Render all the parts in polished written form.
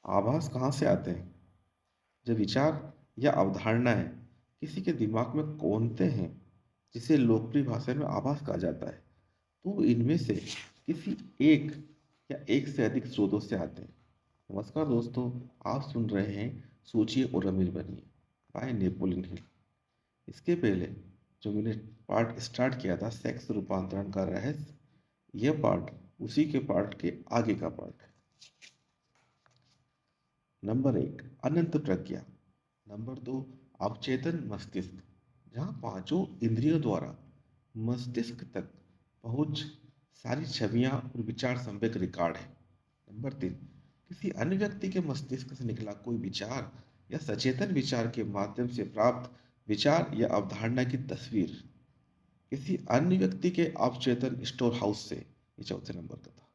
आभास कहाँ से आते हैं? जब विचार या अवधारणाएं किसी के दिमाग में कौंधते हैं, जिसे लोकप्रिय भाषा में आभास कहा जाता है, तो इनमें से किसी एक या एक से अधिक स्रोतों से आते हैं। नमस्कार दोस्तों, आप सुन रहे हैं सोचिए और अमीर बनिए बाय नेपोलियन हिल। इसके पहले जो मैंने पार्ट स्टार्ट किया था, सेक्स रूपांतरण का रहस्य, यह पार्ट उसी के पार्ट के आगे का पार्ट है। नंबर एक, अनंत प्रज्ञा। नंबर दो, अवचेतन मस्तिष्क, जहाँ पांचों इंद्रियों द्वारा मस्तिष्क तक पहुंच सारी छवियां और विचार संवेग रिकॉर्ड है। नंबर तीन, किसी अन्य व्यक्ति के मस्तिष्क से निकला कोई विचार या सचेतन विचार के माध्यम से प्राप्त विचार या अवधारणा की तस्वीर किसी अन्य व्यक्ति के अवचेतन स्टोर हाउस से। ये चौथे नंबर का था।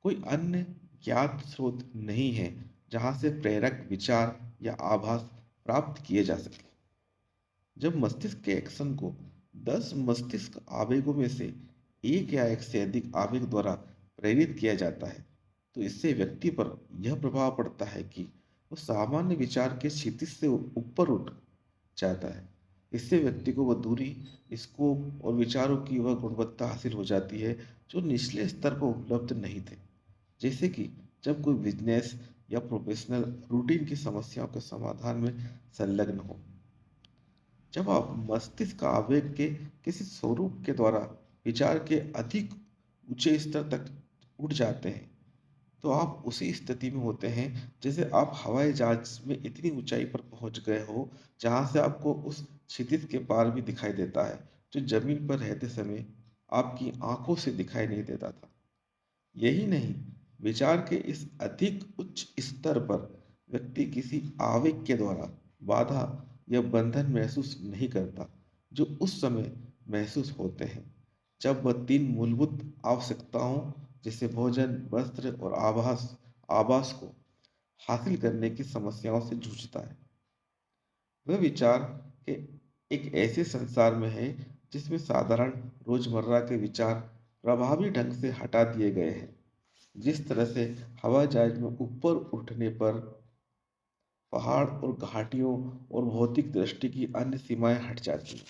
कोई अन्य ज्ञात स्रोत नहीं है जहां से प्रेरक विचार या आभास प्राप्त किए जा सके। जब मस्तिष्क के एक्शन को 10 मस्तिष्क आवेगों में से एक या एक से अधिक आवेग द्वारा प्रेरित किया जाता है, तो इससे व्यक्ति पर यह प्रभाव पड़ता है कि वो सामान्य विचार के क्षितिज से ऊपर उठ जाता है। इससे व्यक्ति को वह दूरी, स्कोप और विचारों की वह गुणवत्ता हासिल हो जाती है जो निचले स्तर पर उपलब्ध नहीं थे। जैसे कि जब कोई बिजनेस या प्रोफेशनल रूटीन की समस्याओं के समाधान में संलग्न हो। जब आप मस्तिष्क का आवेग के किसी स्वरूप के द्वारा विचार के अधिक ऊंचे स्तर तक उठ जाते हैं, तो आप उसी स्थिति में होते हैं जैसे आप हवाई जहाज में इतनी ऊंचाई पर पहुंच गए हो जहां से आपको उस क्षितिज के पार भी दिखाई देता है, जो जमीन पर रहते समय आपकी आंखों से दिखाई नहीं देता था। यही नहीं, विचार के इस अधिक उच्च स्तर पर व्यक्ति किसी आवेग के द्वारा बाधा या बंधन महसूस नहीं करता, जो उस समय महसूस होते हैं जब वह तीन मूलभूत आवश्यकताओं जैसे भोजन, वस्त्र और आवास आवास को हासिल करने की समस्याओं से जूझता है। वह विचार के एक ऐसे संसार में है जिसमें साधारण रोजमर्रा के विचार प्रभावी ढंग से हटा दिए गए हैं। जिस तरह से हवाई जहाज में ऊपर उठने पर पहाड़ और घाटियों और भौतिक दृष्टि की अन्य सीमाएं हट जाती हैं।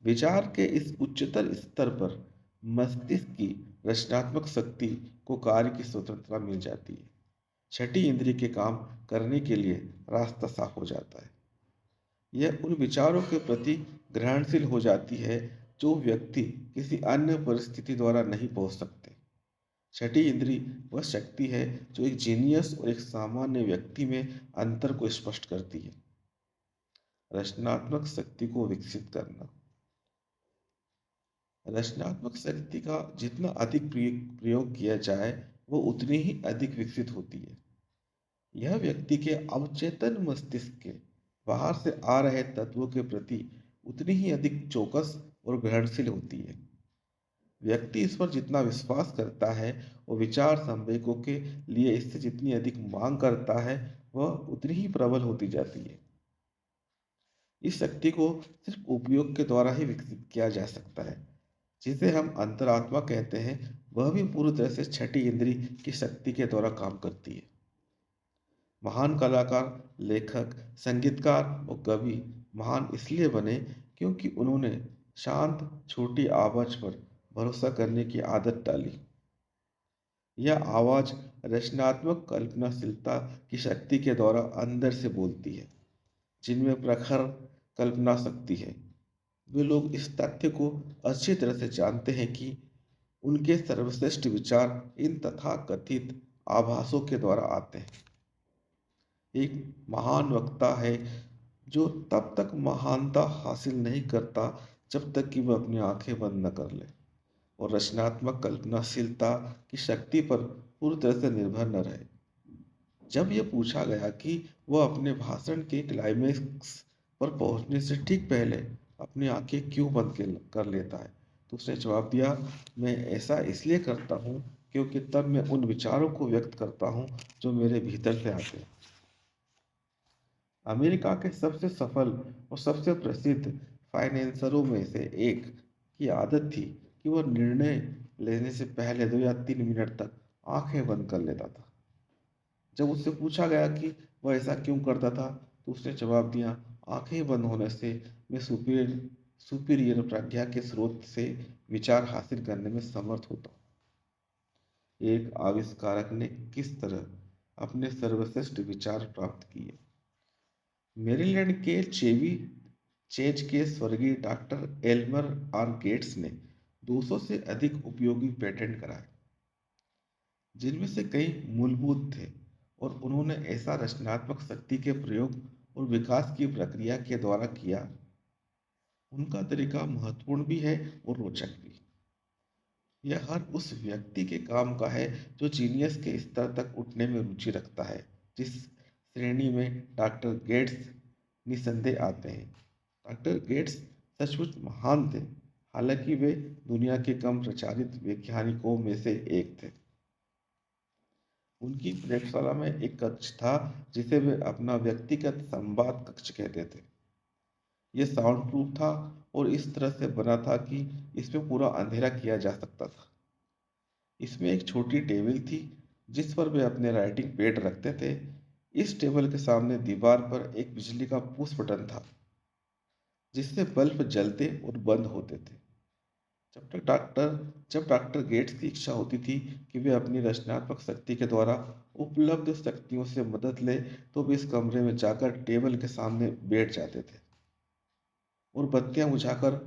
विचार के इस उच्चतर स्तर पर मस्तिष्क की रचनात्मक शक्ति को कार्य की स्वतंत्रता मिल जाती है। छठी इंद्रिय के काम करने के लिए रास्ता साफ हो जाता है। यह उन विचारों के प्रति ग्रहणशील हो जाती है जो व्यक्ति किसी अन्य परिस्थिति द्वारा नहीं पहुंच सकते। छठी इंद्री वह शक्ति है जो एक जीनियस और एक सामान्य व्यक्ति में अंतर को स्पष्ट करती है। रचनात्मक शक्ति को विकसित करना। रचनात्मक शक्ति का जितना अधिक प्रयोग किया जाए, वो उतनी ही अधिक विकसित होती है। यह व्यक्ति के अवचेतन मस्तिष्क के बाहर से आ रहे तत्वों के प्रति उतनी ही अधिक चौकस और ग्रहणशील होती है। व्यक्ति इस पर जितना विश्वास करता है और विचार संवेगों के लिए इससे जितनी अधिक मांग करता है, वह उतनी ही प्रबल होती जाती है। इस शक्ति को सिर्फ उपयोग के द्वारा ही विकसित किया जा सकता है। जिसे हम अंतरात्मा कहते हैं, वह भी पूरी तरह से छठी इंद्री की शक्ति के द्वारा काम करती है। महान कलाकार, लेखक, संगीतकार और कवि महान इसलिए बने क्योंकि उन्होंने शांत छोटी आवाज पर भरोसा करने की आदत डाली। यह आवाज रचनात्मक कल्पनाशीलता की शक्ति के द्वारा अंदर से बोलती है। जिनमें प्रखर कल्पना शक्ति है, वे लोग इस तथ्य को अच्छी तरह से जानते हैं कि उनके सर्वश्रेष्ठ विचार इन तथाकथित आभासों के द्वारा आते हैं। एक महान वक्ता है जो तब तक महानता हासिल नहीं करता जब तक कि वह अपनी आंखें बंद न कर ले और रचनात्मक कल्पनाशीलता की शक्ति पर पूरी तरह से निर्भर न रहे। जब यह पूछा गया कि वह अपने भाषण के क्लाइमेक्स पर पहुंचने से ठीक पहले अपनी आंखें क्यों बंद कर लेता है, तो उसने जवाब दिया, मैं ऐसा इसलिए करता हूँ क्योंकि तब मैं उन विचारों को व्यक्त करता हूँ जो मेरे भीतर से आते हैं। अमेरिका के सबसे सफल और सबसे प्रसिद्ध फाइनेंसरों में से एक की आदत थी कि वह निर्णय लेने से पहले 2 या 3 मिनट तक आंखें बंद कर लेता था। जब उससे पूछा गया कि वह ऐसा क्यों करता था, तो उसने जवाब दिया, आंखें बंद होने से मैं सुपीरियर सुपीरियर प्रज्ञा के स्रोत से विचार हासिल करने में समर्थ होता हूँ। एक आविष्कारक ने किस तरह अपने सर्वश्रेष्ठ विचार प्राप्त किए? मेरीलैंड के चेज के स्वर्गीय डॉक्टर एल्मर आर गेट्स ने 200 से अधिक उपयोगी पेटेंट कराए, जिनमें से कई मूलभूत थे, और उन्होंने ऐसा रचनात्मक शक्ति के प्रयोग और विकास की प्रक्रिया के द्वारा किया। उनका तरीका महत्वपूर्ण भी है और रोचक भी। यह हर उस व्यक्ति के काम का है जो जीनियस के स्तर तक उठने में रुचि रखता है, जिस श्रेणी में डॉक्टर गेट्स निसंदेह आते हैं। डॉक्टर गेट्स सचमुच महान थे, हालांकि वे दुनिया के कम प्रचारित वैज्ञानिकों में से एक थे। उनकी प्रयोगशाला में एक कक्ष था जिसे वे अपना व्यक्तिगत संवाद कक्ष कहते थे। यह साउंड प्रूफ था और इस तरह से बना था कि इसमें पूरा अंधेरा किया जा सकता था। इसमें एक छोटी टेबल थी जिस पर वे अपने राइटिंग पैड रखते थे। इस टेबल के सामने दीवार पर एक बिजली का पुश बटन था जिससे बल्ब जलते और बंद होते थे। जब तक डॉक्टर जब डॉक्टर गेट्स की इच्छा होती थी कि वे अपनी रचनात्मक शक्ति के द्वारा उपलब्ध शक्तियों से मदद ले, तो वे इस कमरे में जाकर टेबल के सामने बैठ जाते थे और बत्तियां बुझाकर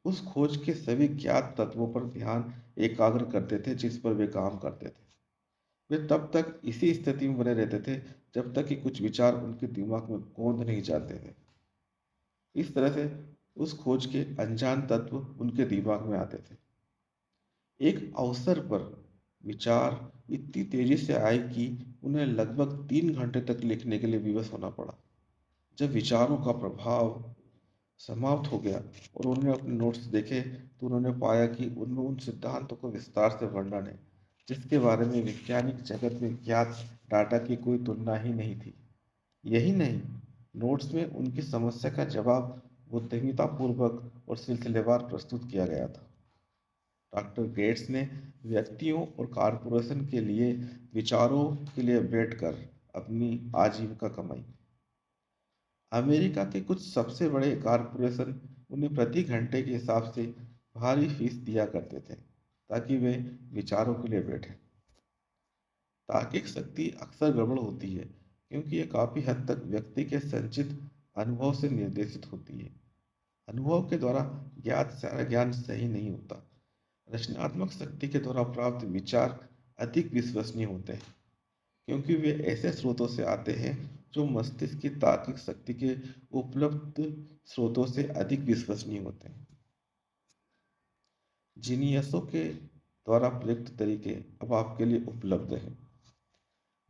उस खोज के सभी ज्ञात तत्वों पर ध्यान एकाग्र करते थे जिस पर वे काम करते थे। वे तब तक इसी स्थिति में बने रहते थे जब तक कि कुछ विचार उनके दिमाग में कौंध नहीं जाते थे। इस तरह से उस खोज के अनजान तत्व उनके दिमाग में आते थे। एक अवसर पर विचार इतनी तेजी से आए कि उन्हें लगभग 3 घंटे तक लिखने के लिए विवश होना पड़ा। जब विचारों का प्रभाव समाप्त हो गया और उन्होंने अपने नोट्स देखे, तो उन्होंने पाया कि उनमें उन सिद्धांतों को विस्तार से वर्णन है जिसके बारे में वैज्ञानिक जगत में ज्ञात डाटा की कोई तुलना ही नहीं थी। यही नहीं, नोट्स में उनकी समस्या का जवाब बुद्धिमत्तापूर्वक और सिलसिलेवार प्रस्तुत किया गया था। डॉक्टर गेट्स ने व्यक्तियों और कारपोरेशन के लिए विचारों के लिए बैठकर अपनी आजीविका कमाई। अमेरिका के कुछ सबसे बड़े कारपोरेशन उन्हें प्रति घंटे के हिसाब से भारी फीस दिया करते थे ताकि वे विचारों के लिए बैठें। तार्किक शक्ति अक्सर गड़बड़ होती है क्योंकि यह काफी हद तक व्यक्ति के संचित अनुभव से निर्देशित होती है। अनुभव के द्वारा ज्ञात सारा ज्ञान सही नहीं होता। रचनात्मक शक्ति के द्वारा प्राप्त विचार अधिक विश्वसनीय होते हैं क्योंकि वे ऐसे स्रोतों से आते हैं जो मस्तिष्क की तार्किक शक्ति के उपलब्ध स्रोतों से अधिक विश्वसनीय होते हैं। जीनियसों के द्वारा प्रयुक्त तरीके अब आपके लिए उपलब्ध हैं।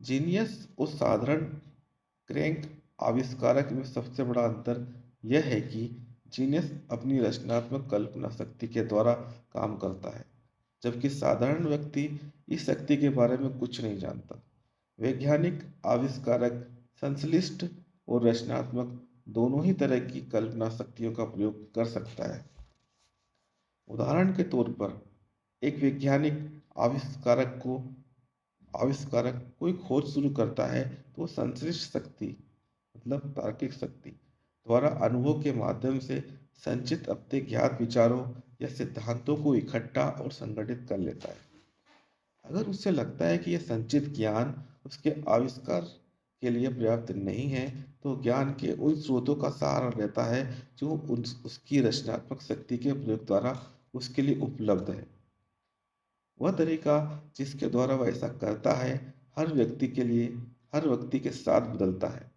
जीनियस और साधारण क्रैंक आविष्कारक में सबसे बड़ा अंतर यह है कि जीनियस अपनी रचनात्मक कल्पना शक्ति के द्वारा काम करता है, जबकि साधारण व्यक्ति इस शक्ति के बारे में कुछ नहीं जानता। वैज्ञानिक आविष्कारक संश्लिष्ट और रचनात्मक दोनों ही तरह की कल्पना शक्तियों का प्रयोग कर सकता है। उदाहरण के तौर पर एक वैज्ञानिक आविष्कारक को आविष्कारक कोई खोज शुरू करता है तो वो संश्लिष्ट शक्ति मतलब तार्किक शक्ति द्वारा अनुभव के माध्यम से संचित अपने ज्ञात विचारों या सिद्धांतों को इकट्ठा और संगठित कर लेता है। अगर उसे लगता है कि यह संचित ज्ञान उसके आविष्कार के लिए पर्याप्त नहीं है, तो ज्ञान के उन स्रोतों का सहारा लेता है जो उसकी रचनात्मक शक्ति के प्रयोग द्वारा उसके लिए उपलब्ध है। वह तरीका जिसके द्वारा वह ऐसा करता है हर व्यक्ति के साथ बदलता है,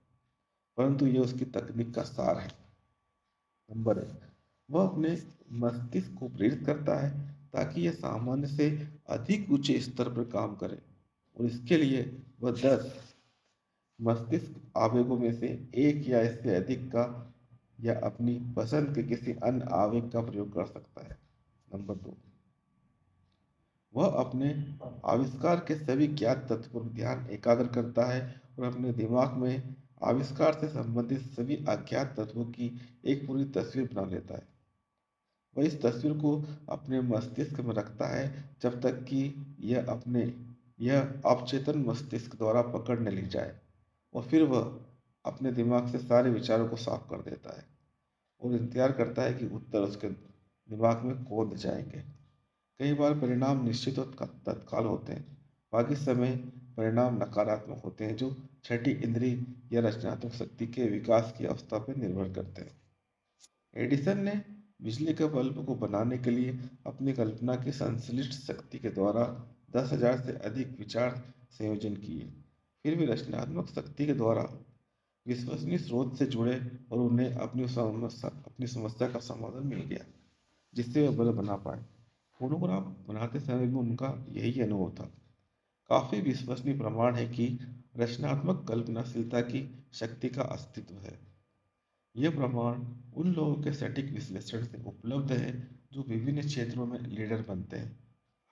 परंतु यह उसकी तकनीक का सार है। नंबर एक, वह अपने मस्तिष्क को प्रेरित करता है ताकि यह सामान्य से अधिक ऊंचे स्तर पर काम करे, और इसके लिए वह 10 मस्तिष्क आवेगों में से एक या इससे अधिक का या अपनी पसंद के किसी अन्य आवेग का प्रयोग कर सकता है। नंबर दो, वह अपने आविष्कार के सभी ज्ञात तत्वों पर ध्यान एकाग्र करता है और अपने दिमाग में आविष्कार से संबंधित सभी अज्ञात तत्वों की एक पूरी तस्वीर बना लेता है। वह इस तस्वीर को अपने मस्तिष्क में रखता है जब तक कि यह अपने यह अवचेतन मस्तिष्क द्वारा पकड़ न ली जाए और फिर वह अपने दिमाग से सारे विचारों को साफ कर देता है और इंतजार करता है कि उत्तर उसके दिमाग में कूद जाएंगे। कई बार परिणाम निश्चित और तत्काल होते हैं, बाकी समय परिणाम नकारात्मक होते हैं जो छठी इंद्री या रचनात्मक शक्ति के विकास की अवस्था पर निर्भर करते हैं। एडिसन ने बिजली के बल्ब को बनाने के लिए अपनी कल्पना की संश्लिष्ट शक्ति के द्वारा 10,000 से अधिक विचार संयोजन किए। फिर भी रचनात्मक शक्ति के द्वारा विश्वसनीय स्रोत से जुड़े और उन्हें अपनी समस्या का समाधान मिल गया, जिससे वे बल्ब बना पाए। फोनोग्राफ बनाते समय भी उनका यही अनुभव था। काफी विश्वसनीय प्रमाण है कि रचनात्मक कल्पनाशीलता की शक्ति का अस्तित्व है। यह प्रमाण उन लोगों के सटीक विश्लेषण से उपलब्ध है जो विभिन्न क्षेत्रों में लीडर बनते हैं।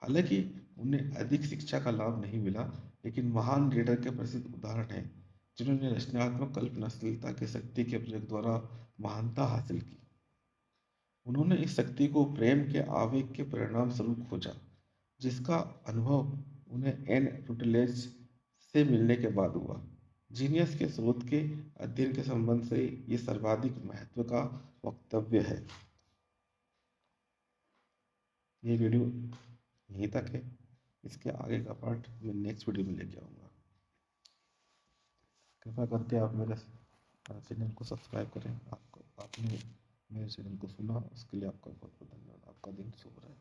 हालांकि उन्हें अधिक शिक्षा का लाभ नहीं मिला, लेकिन महान लीडर के प्रसिद्ध उदाहरण हैं जिन्होंने रचनात्मक कल्पनाशीलता की शक्ति के प्रयोग द्वारा महानता हासिल की। उन्होंने इस शक्ति को प्रेम के आवेग के परिणाम स्वरूप खोजा, जिसका अनुभव उन्हें एन टुटलेज से मिलने के बाद हुआ। जीनियस के स्रोत के अध्ययन के संबंध से ये सर्वाधिक महत्व का वक्तव्य है। ये वीडियो यहीं तक है। इसके आगे का पार्ट मैं नेक्स्ट वीडियो में लेके आऊँगा। कृपया करके आप मेरे चैनल को सब्सक्राइब करें। आपको आपने मेरे चैनल को सुना, उसके लिए आपका बहुत बहुत धन्यवाद। आपका दिन शुभ रहे।